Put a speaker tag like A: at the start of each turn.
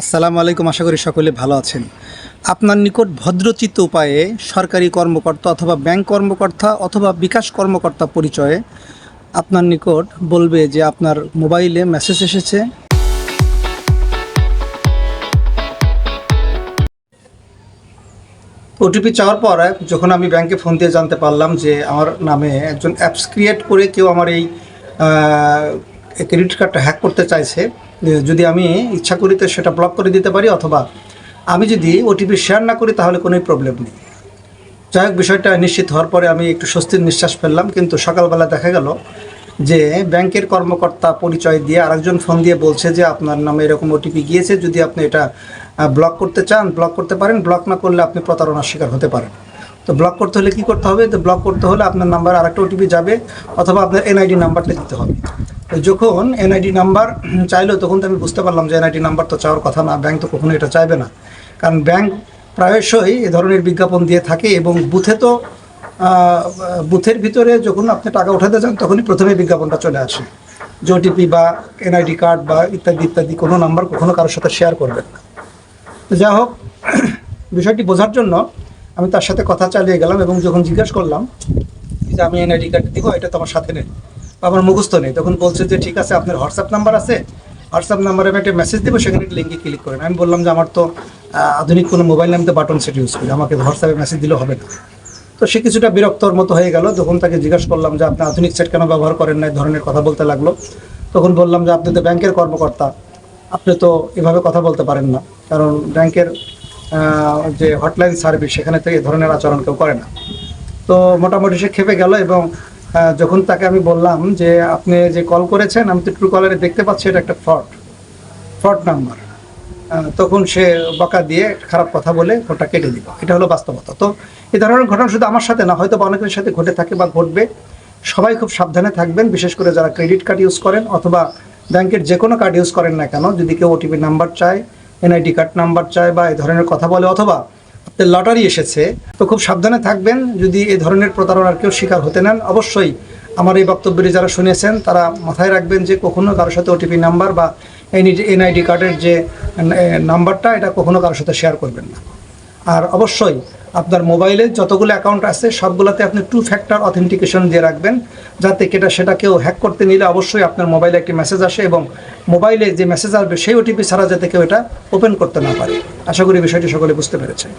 A: আসসালামু আলাইকুম। আশা করি সকলে ভালো আছেন। আপনার নিকট ভদ্রচিত্ত উপায়ে সরকারি কর্মকর্তা অথবা ব্যাংক কর্মকর্তা অথবা বিকাশ কর্মকর্তা পরিচয়ে আপনার নিকট বলবে যে আপনার মোবাইলে মেসেজ এসেছে, ওটিপি চাওয়ার পর যখন আমি ব্যাংকে ফোন দিয়ে জানতে পারলাম যে আমার নামে একজন অ্যাপস ক্রিয়েট করে কেউ আমার এই ক্রেডিট কার্ডটা হ্যাক করতে চাইছে। যদি আমি ইচ্ছা করি তো সেটা ব্লক করে দিতে পারি, অথবা আমি যদি ওটিপি শেয়ার না করি তাহলে কোনোই প্রবলেম নেই। যাই হোক, বিষয়টা নিশ্চিত হওয়ার পরে আমি একটু স্বস্তির নিঃশ্বাস ফেললাম। কিন্তু সকালবেলা দেখা গেল যে ব্যাংকের কর্মকর্তা পরিচয় দিয়ে আরেকজন ফোন দিয়ে বলছে যে আপনার নামে এরকম ওটিপি গিয়েছে, যদি আপনি এটা ব্লক করতে চান ব্লক করতে পারেন, ব্লক না করলে আপনি প্রতারণার শিকার হতে পারেন। তো ব্লক করতে হলে কী করতে হবে? তো ব্লক করতে হলে আপনার নাম্বার আরেকটা ওটিপি যাবে, অথবা আপনার এনআইডি নাম্বারটা দিতে হবে। তো যখন এনআইডি নাম্বার চাইলো তখন তো আমি বুঝতে পারলাম যে এনআইডি নাম্বার তো চাওয়ার কথা না, ব্যাংক তো কখনো এটা চাইবে না। কারণ ব্যাংক প্রায়শই এ ধরনের বিজ্ঞাপন দিয়ে থাকে, এবং বুথের ভিতরে যখন আপনি টাকা উঠাতে যান তখনই প্রথমে বিজ্ঞাপনটা চলে আসে যে ওটিপি বা এনআইডি কার্ড বা ইত্যাদি ইত্যাদি কোনো নাম্বার কখনো কারোর সাথে শেয়ার করবেন না। তো যাই হোক, বিষয়টি বোঝার জন্য আমি তার সাথে কথা চালিয়ে গেলাম, এবং যখন জিজ্ঞাসা করলাম যে আমি এনআইডি কার্ড দিব, এটা তো আমার সাথে নেই বা আমার মুখস্থ নেই, তখন বলছে যে ঠিক আছে, আপনার হোয়াটসঅ্যাপ নাম্বার আছে, হোয়াটসঅ্যাপ নাম্বারে আমি একটা মেসেজ দেবো, সেখানে লিঙ্কে ক্লিক করেন। আমি বললাম যে আমার তো আধুনিক কোনো মোবাইল নামতে বাটন সেট ইউজ করি, আমাকে হোয়াটসঅ্যাপে মেসেজ দিলে হবে না। তো সে কিছুটা বিরক্তর মতো হয়ে গেল। যখন তাকে জিজ্ঞাসা করলাম যে আপনি আধুনিক সেট কেন ব্যবহার করেন না, এই ধরনের কথা বলতে লাগলো। তখন বললাম যে আপনি তো ব্যাংকের কর্মকর্তা, আপনি তো এভাবে কথা বলতে পারেন না, কারণ ব্যাংকের যে হটলাইন সার্ভিস সেখানে থেকে এই ধরনের আচরণ কেউ করে না। তো মোটামুটি সে খেপে গেল, এবং যখন তাকে আমি বললাম যে আপনি যে কল করেছেন আমি তো ট্রু কলারে দেখতে পাচ্ছি এটা একটা ফ্রড নাম্বার, তখন সে বকা দিয়ে খারাপ কথা বলে ফোনটা কেটে দিল। এটা হলো বাস্তবতা। তো এই ধরনের ঘটনা শুধু আমার সাথে না, হয়তো অনেকের সাথে ঘটে থাকে বা ঘটবে। সবাই খুব সাবধানে থাকবেন, বিশেষ করে যারা ক্রেডিট কার্ড ইউজ করেন অথবা ব্যাংকের যে কোনো কার্ড ইউজ করেন না কেন, যদি কেউ ওটিপি নাম্বার চায়, এনআইডি কার্ড নাম্বার চায় বা এই ধরনের কথা বলে, অথবা আপনার লটারি এসেছে, তো খুব সাবধানে থাকবেন। যদি এই ধরনের প্রতারণার কেউ শিকার হতে নেন, অবশ্যই আমার এই বক্তব্যটি যারা শুনেছেন তারা মাথায় রাখবেন যে কখনো কারোর সাথে ওটিপি নাম্বার বা এনআইডি কার্ডের যে নাম্বারটা, এটা কখনো কারোর সাথে শেয়ার করবেন না। আর অবশ্যই আপনার মোবাইলে যতগুলো অ্যাকাউন্ট আছে সবগুলোতে আপনি 2 ফ্যাক্টর অথেন্টিকেশন দিয়ে রাখবেন, যাতে সেটা কেউ হ্যাক করতে নিলে অবশ্যই আপনার মোবাইলে একটি মেসেজ আসে, এবং মোবাইলে যে মেসেজ আসবে সেই ওটিপি ছাড়া যাতে কেউ এটা ওপেন করতে না পারে। আশা করি বিষয়টি সকলে বুঝতে পেরেছেন।